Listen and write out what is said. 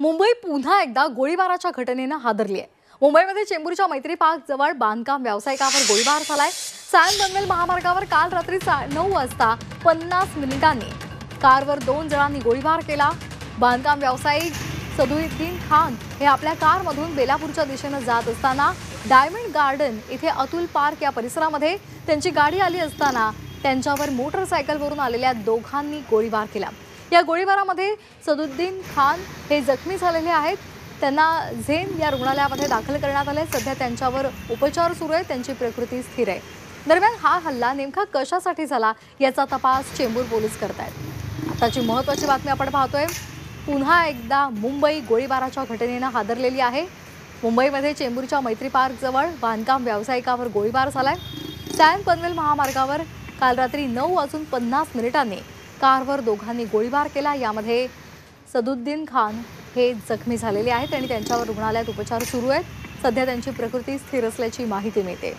मुंबई पुन्हा एकदा गोळीबाराच्या घटनेनं हादरली आहे। मुंबईमध्ये चेंबूरच्या मैत्री पार्क जवळ बांधकाम व्यावसायिकावर गोळीबार झालाय। सॅन पनवेल महामार्गावर काल रात्री 9 वाजता 50 मिनिटांनी कारवर 2 जणांनी गोळीबार केला। बांधकाम व्यावसायिक सदुद्दीन खान हे आपल्या कारमधून बेलापूरच्या दिशेने जात असताना डायमंड गार्डन इथे अतुल पार्क या परिसरामध्ये त्यांची गाडी आली असताना त्यांच्यावर मोटरसायकलवरून आलेल्या दोघांनी गोळीबार केला। या गोळीबारामध्ये सदुद्दीन खान हे जखमी झालेले आहेत। त्यांना झेन या रुग्णालयामध्ये दाखल करण्यात आले। सध्या त्यांच्यावर उपचार सुरू आहेत, त्यांची प्रकृती स्थिर आहे। दरम्यान हा हल्ला नेमका कशासाठी झाला याचा तपास चेंबूर पोलीस करतायत। आताची महत्त्वाची बातमी आपण पाहतोय। पुन्हा एकदा मुंबई गोळीबाराच्या घटनेनं हादरलेली आहे। मुंबईमध्ये चेंबूरच्या मैत्री पार्क जवळ बांधकाम व्यावसायिकावर गोळीबार झालाय। सॅन पनवेल महामार्गावर काल रात्री 9:50 कारवर दोघांनी गोळीबार केला। यामध्ये सदुद्दीन खान हे जखमी झालेले आहेत आणि त्यांच्यावर रुग्णालयात उपचार सुरू आहेत। सध्या त्यांची प्रकृती स्थिर असल्याची माहिती मिळते।